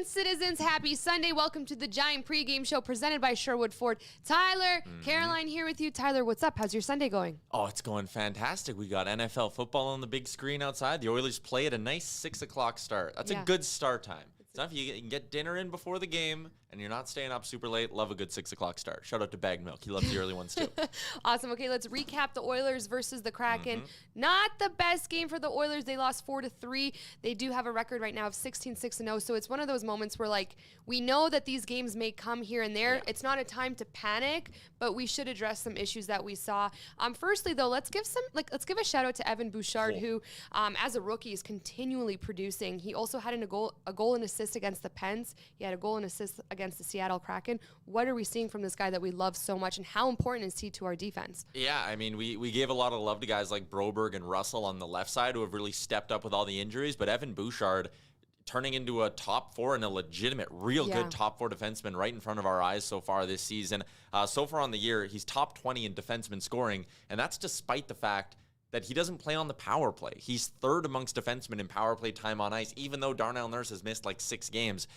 Giant citizens, happy Sunday. Welcome to the Giant pregame show presented by Sherwood Ford. Tyler, Caroline here with you. Tyler, what's up? How's your Sunday going? Oh, it's going fantastic. We got NFL football on the big screen outside. The Oilers play at a nice 6 o'clock start. That's a good start time. It's enough you can get dinner in before the game, and you're not staying up super late. Love a good 6 o'clock start. Shout out to Bag Milk. He loves the early ones too. Awesome. Okay, let's recap the Oilers versus the Kraken. Not the best game for the Oilers. They lost 4-3. They do have a record right now of 16-6-0. So it's one of those moments where, like, we know that these games may come here and there. Yeah. It's not a time to panic, but we should address some issues that we saw. Firstly, though, let's give a shout out to Evan Bouchard, who, as a rookie, is continually producing. He also had a goal and assist against the Pens. He had a goal and assist against the Seattle Kraken. What are we seeing from this guy that we love so much, and how important is he to our defense? Yeah, I mean, we gave a lot of love to guys like Broberg and Russell on the left side who have really stepped up with all the injuries, but Evan Bouchard turning into a top four and a legitimate, real good top four defenseman right in front of our eyes so far this season. So far on the year, he's top 20 in defenseman scoring, and that's despite the fact that he doesn't play on the power play. He's third amongst defensemen in power play time on ice, even though Darnell Nurse has missed like 6 games.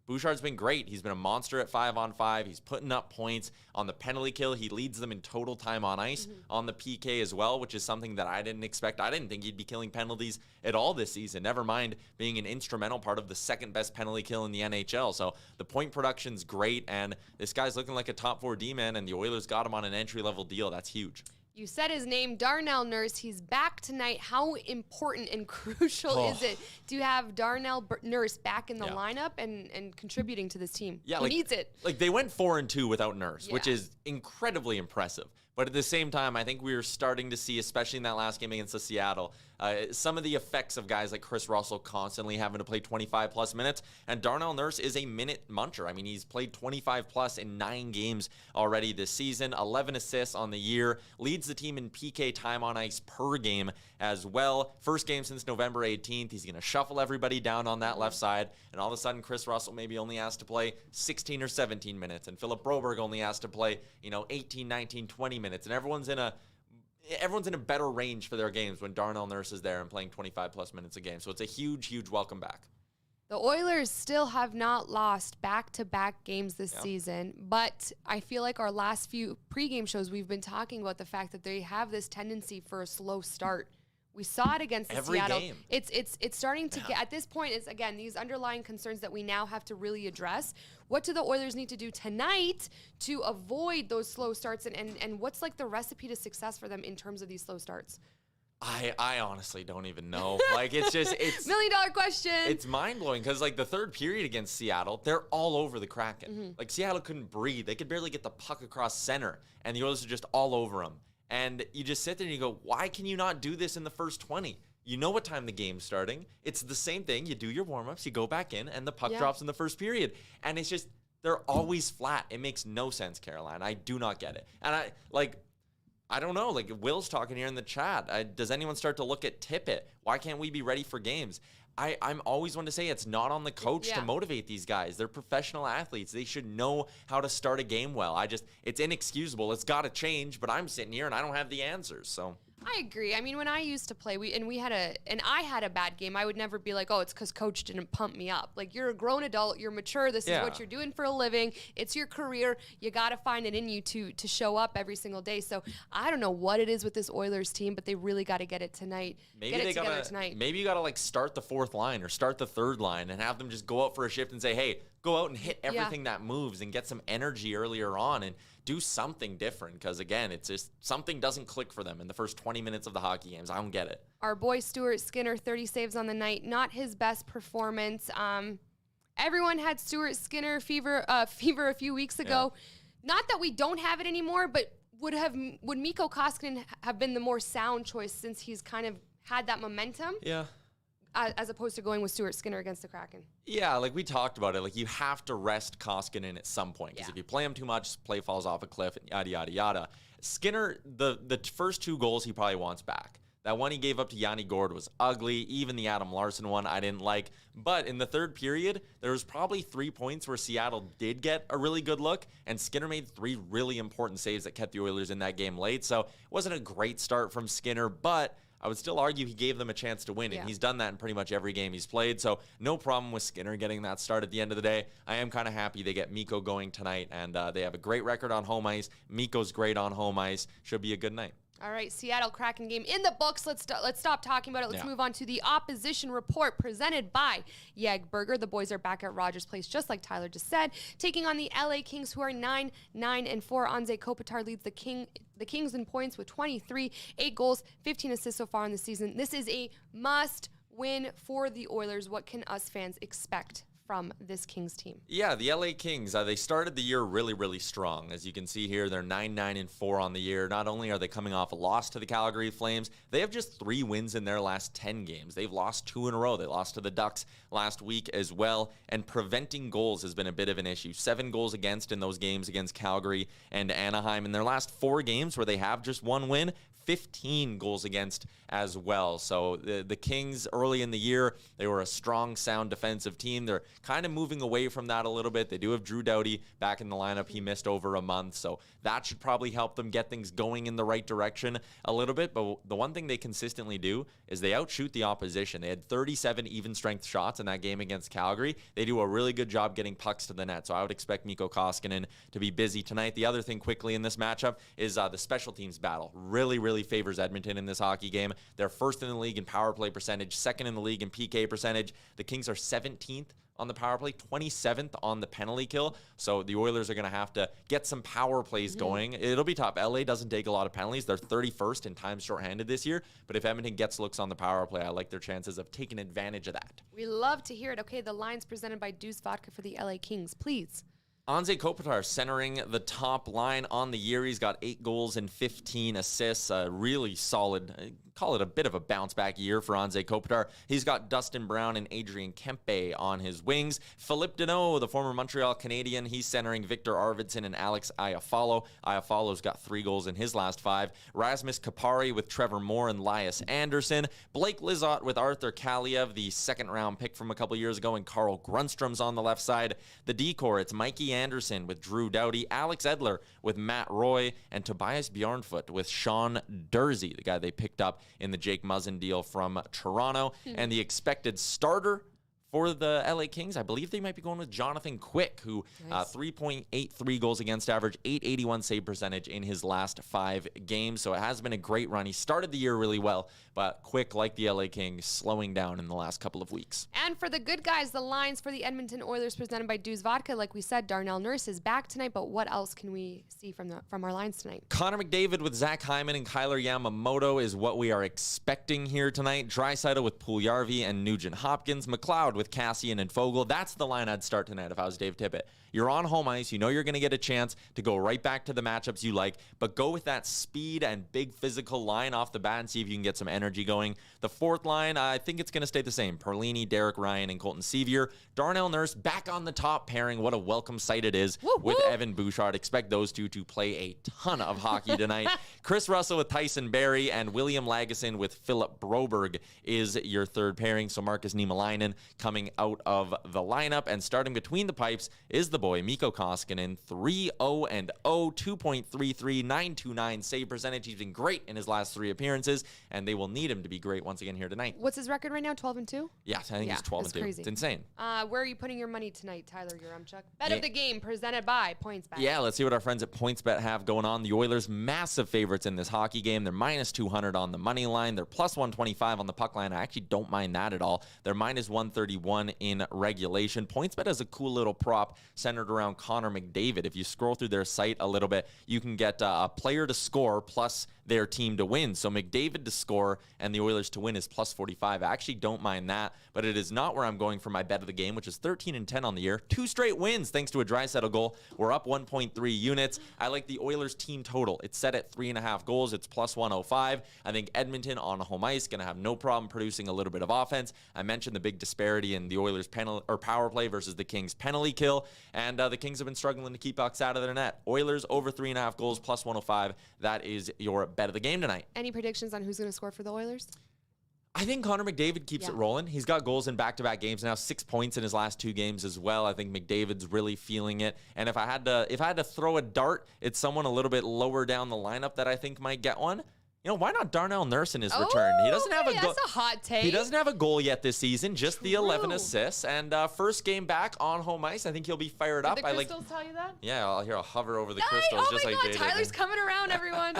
Bouchard's been great. He's been a monster at 5-on-5. He's putting up points on the penalty kill. He leads them in total time on ice on the PK as well, which is something that I didn't expect. I didn't think he'd be killing penalties at all this season, never mind being an instrumental part of the second best penalty kill in the NHL. So the point production's great, and this guy's looking like a top 4 D-man, and the Oilers got him on an entry-level deal. That's huge. You said his name, Darnell Nurse. He's back tonight. How important and crucial is it to have Darnell Nurse back in the lineup and contributing to this team? Yeah, he needs it. Like, they went 4-2 without Nurse, which is incredibly impressive. But at the same time, I think we were starting to see, especially in that last game against the Seattle, some of the effects of guys like Chris Russell constantly having to play 25-plus minutes. And Darnell Nurse is a minute muncher. I mean, he's played 25-plus in 9 games already this season, 11 assists on the year, leads the team in PK time on ice per game as well. First game since November 18th. He's going to shuffle everybody down on that left side. And all of a sudden, Chris Russell maybe only has to play 16 or 17 minutes. And Philip Broberg only has to play, 18, 19, 20 minutes. And everyone's in a better range for their games when Darnell Nurse is there and playing 25-plus minutes a game. So it's a huge, huge welcome back. The Oilers still have not lost back-to-back games this season, but I feel like our last few pregame shows, we've been talking about the fact that they have this tendency for a slow start. We saw it against the Seattle. Game. It's starting to get, at this point, it's, again, these underlying concerns that we now have to really address. What do the Oilers need to do tonight to avoid those slow starts, and what's like the recipe to success for them in terms of these slow starts? I honestly don't even know. Like, it's $1 million question. It's mind-blowing because, like, the third period against Seattle, they're all over the Kraken. Like, Seattle couldn't breathe. They could barely get the puck across center, and the Oilers are just all over them. And you just sit there and you go, why can you not do this in the first 20? You know what time the game's starting. It's the same thing. You do your warm-ups, you go back in, and the puck drops in the first period. And it's just, they're always flat. It makes no sense, Caroline. I do not get it. And I don't know. Like, Will's talking here in the chat. Does anyone start to look at Tippett? Why can't we be ready for games? I'm always one to say it's not on the coach to motivate these guys. They're professional athletes. They should know how to start a game well. It's inexcusable. It's got to change, but I'm sitting here and I don't have the answers, so. I agree. I mean, when I used to play, I had a bad game, I would never be like, oh, it's because coach didn't pump me up. Like, you're a grown adult, you're mature, this is what you're doing for a living, it's your career, you got to find it in you to show up every single day. So I don't know what it is with this Oilers team, but they really got to get it tonight. Maybe you got to like start the fourth line or start the third line and have them just go out for a shift and say, hey, go out and hit everything that moves and get some energy earlier on and do something different, because, again, it's just something doesn't click for them in the first 20 minutes of the hockey games. I don't get it. Our boy Stuart Skinner, 30 saves on the night. Not his best performance. Everyone had Stuart Skinner fever a few weeks ago. Not that we don't have it anymore, but would Mikko Koskinen have been the more sound choice since he's kind of had that momentum? Yeah. As opposed to going with Stuart Skinner against the Kraken. Yeah, like we talked about it. Like, you have to rest Koskinen at some point, because if you play him too much, play falls off a cliff, and yada, yada, yada. Skinner, the first 2 goals he probably wants back. That one he gave up to Yanni Gourde was ugly. Even the Adam Larson one I didn't like. But in the third period, there was probably 3 points where Seattle did get a really good look, and Skinner made 3 really important saves that kept the Oilers in that game late. So it wasn't a great start from Skinner, but I would still argue he gave them a chance to win, and he's done that in pretty much every game he's played. So no problem with Skinner getting that start at the end of the day. I am kind of happy they get Mikko going tonight, and they have a great record on home ice. Mikko's great on home ice. Should be a good night. All right, Seattle Kraken game in the books. Let's stop talking about it. Let's move on to the opposition report presented by Yegburger. The boys are back at Rogers Place, just like Tyler just said, taking on the LA Kings, who are 9-4. Anze Kopitar leads the Kings in points with 23, 8 goals, 15 assists so far in the season. This is a must-win for the Oilers. What can us fans expect from this Kings team? Yeah, the LA Kings, they started the year really, really strong. As you can see here, they're 9-4 on the year. Not only are they coming off a loss to the Calgary Flames, they have just 3 wins in their last 10 games. They've lost 2 in a row. They lost to the Ducks last week as well, and preventing goals has been a bit of an issue. 7 goals against in those games against Calgary and Anaheim. In their last 4 games where they have just 1 win, 15 goals against as well. So the Kings early in the year, they were a strong, sound defensive team. They're kind of moving away from that a little bit. They do have Drew Doughty back in the lineup. He missed over a month, so that should probably help them get things going in the right direction a little bit. But the one thing they consistently do is they outshoot the opposition. They had 37 even strength shots in that game against Calgary. They do a really good job getting pucks to the net, so I would expect Mikko Koskinen to be busy tonight. The other thing quickly in this matchup is the special teams battle. Really favors Edmonton in this hockey game. They're first in the league in power play percentage, second in the league in PK percentage. The Kings are 17th on the power play, 27th on the penalty kill. So the Oilers are going to have to get some power plays going. It'll be tough. LA doesn't take a lot of penalties. They're 31st in times shorthanded this year. But if Edmonton gets looks on the power play, I like their chances of taking advantage of that. We love to hear it. Okay, the lines presented by Deuce Vodka for the LA Kings, please. Anze Kopitar centering the top line on the year. He's got 8 goals and 15 assists. Really solid, call it a bit of a bounce-back year for Anze Kopitar. He's got Dustin Brown and Adrian Kempe on his wings. Philippe Deneau, the former Montreal Canadian, he's centering Victor Arvidsson and Alex Iafallo. Iafallo's got 3 goals in his last 5. Rasmus Kapari with Trevor Moore and Elias Anderson. Blake Lizotte with Arthur Kaliev, the second-round pick from a couple years ago, and Carl Grunstrom's on the left side. The decor, it's Mikey Anderson with Drew Doughty, Alex Edler with Matt Roy, and Tobias Bjornfoot with Sean Dursey, the guy they picked up in the Jake Muzzin deal from Toronto. And the expected starter for the LA Kings, I believe they might be going with Jonathan Quick, who 3.83 goals against average, 881 save percentage in his last 5 games. So it has been a great run. He started the year really well, but Quick, like the LA Kings, slowing down in the last couple of weeks. And for the good guys, the lines for the Edmonton Oilers presented by Deuce Vodka. Like we said, Darnell Nurse is back tonight, but what else can we see from our lines tonight? Connor McDavid with Zach Hyman and Kyler Yamamoto is what we are expecting here tonight. Draisaitl with Puljujarvi and Nugent Hopkins. McLeod with Cassian and Fogle. That's the line I'd start tonight if I was Dave Tippett. You're on home ice. You know you're going to get a chance to go right back to the matchups you like, but go with that speed and big physical line off the bat and see if you can get some energy going. The fourth line, I think it's going to stay the same. Perlini, Derek Ryan, and Colton Sevier. Darnell Nurse back on the top pairing. What a welcome sight it is with Evan Bouchard. Expect those two to play a ton of hockey tonight. Chris Russell with Tyson Barrie and William Lagesson with Philip Broberg is your third pairing. So Marcus Niemelainen coming out of the lineup, and starting between the pipes is the boy Mikko Koskinen, 3-0-0, 2.33, 929 save percentage. He's been great in his last 3 appearances, and they will need him to be great once again here tonight. What's his record right now? 12-2? Yes, I think he's 12-2. Crazy. It's insane. Where are you putting your money tonight, Tyler Urumchuk? Bet of the game presented by PointsBet. Yeah, let's see what our friends at PointsBet have going on. The Oilers, massive favorites in this hockey game. They're minus 200 on the money line. They're plus 125 on the puck line. I actually don't mind that at all. They're minus 131 in regulation. PointsBet has a cool little prop centered around Connor McDavid. If you scroll through their site a little bit, you can get a player to score plus their team to win. So McDavid to score and the Oilers to win is plus 45. I actually don't mind that, but it is not where I'm going for my bet of the game, which is 13-10 on the year. 2 straight wins thanks to a Draisaitl goal. We're up 1.3 units. I like the Oilers team total. It's set at 3.5 goals. It's plus 105. I think Edmonton on home ice going to have no problem producing a little bit of offense. I mentioned the big disparity in the Oilers power play versus the Kings penalty kill, and the Kings have been struggling to keep pucks out of their net. Oilers over 3.5 goals, plus 105. That is your bet of the game tonight. Any predictions on who's going to score for the Oilers? I think Connor McDavid keeps it rolling. He's got goals in back-to-back games now, 6 points in his last 2 games as well. I think McDavid's really feeling it. And if I had to throw a dart, it's someone a little bit lower down the lineup that I think might get one. You know, why not Darnell Nurse in his return? He doesn't have a goal. That's a hot take. He doesn't have a goal yet this season, just the 11 assists. And first game back on home ice, I think he'll be fired up. Did the Crystals tell you that? Yeah, I'll hover over the Crystals Oh just my like God, Jay Tyler's did. coming around, everyone.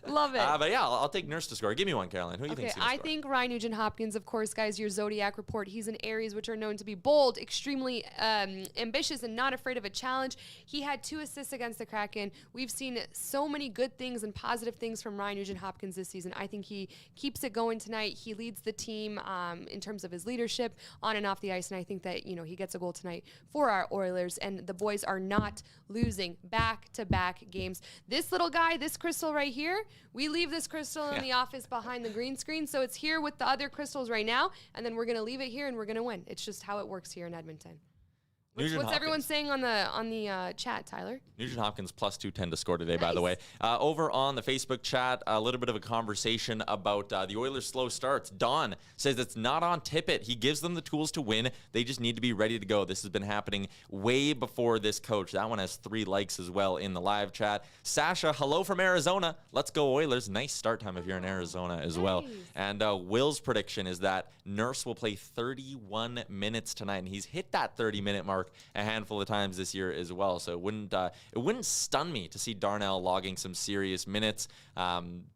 Love it. But yeah, I'll take Nurse to score. Give me one, Caroline. Who do you think's gonna I score? think Ryan Nugent-Hopkins, of course, guys, your Zodiac report. He's an Aries, which are known to be bold, extremely ambitious, and not afraid of a challenge. He had 2 assists against the Kraken. We've seen so many good things and positive things from Ryan Nugent-Hopkins this season. I think he keeps it going tonight. He leads the team in terms of his leadership on and off the ice, and I think that, you know, he gets a goal tonight for our Oilers, and the boys are not losing back-to-back games. This little guy, this crystal right here, we leave this crystal in the office behind the green screen, so it's here with the other crystals right now, and then we're going to leave it here, and we're going to win. It's just how it works here in Edmonton. What's everyone saying on the chat, Tyler? Nugent-Hopkins plus 210 to score today, by the way. Over on the Facebook chat, a little bit of a conversation about the Oilers' slow starts. Don says it's not on Tippett. He gives them the tools to win. They just need to be ready to go. This has been happening way before this coach. That one has 3 likes as well in the live chat. Sasha, hello from Arizona. Let's go Oilers. Nice start time if you're in Arizona as well. And Will's prediction is that Nurse will play 31 minutes tonight, and he's hit that 30-minute mark a handful of times this year as well. So it wouldn't stun me to see Darnell logging some serious minutes.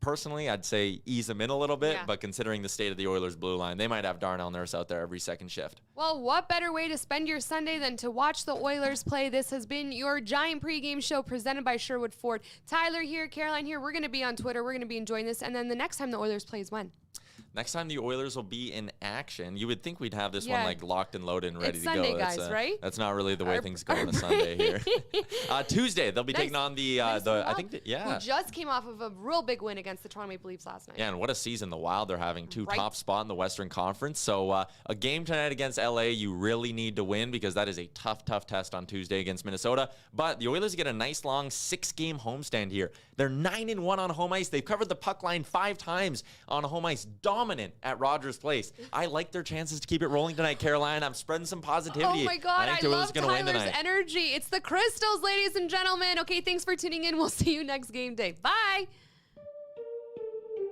Personally, I'd say ease him in a little bit, but considering the state of the Oilers blue line, they might have Darnell Nurse out there every second shift. Well, what better way to spend your Sunday than to watch the Oilers play? This has been your Giant pregame show presented by Sherwood Ford. Tyler here, Caroline here. We're going to be on Twitter. We're going to be enjoying this. And then the next time the Oilers play is when? Next time the Oilers will be in action. You would think we'd have this one like locked and loaded and ready it's to Sunday, go. Guys, right? That's not really the way things go on a Sunday here. Tuesday they'll be taking on the I think who just came off of a real big win against the Toronto Maple Leafs last night. Yeah, and what a season the Wild are having. Top spot in the Western Conference. So a game tonight against LA you really need to win because that is a tough test on Tuesday against Minnesota. But the Oilers get a nice long 6-game homestand here. They're 9-1 on home ice. They've covered the puck line 5 times on home ice. Dominant at Rogers Place. I like their chances to keep it rolling tonight, Caroline. I'm spreading some positivity. Oh my God, I love Tyler's energy. It's the Crystals, ladies and gentlemen. Okay, thanks for tuning in. We'll see you next game day. Bye.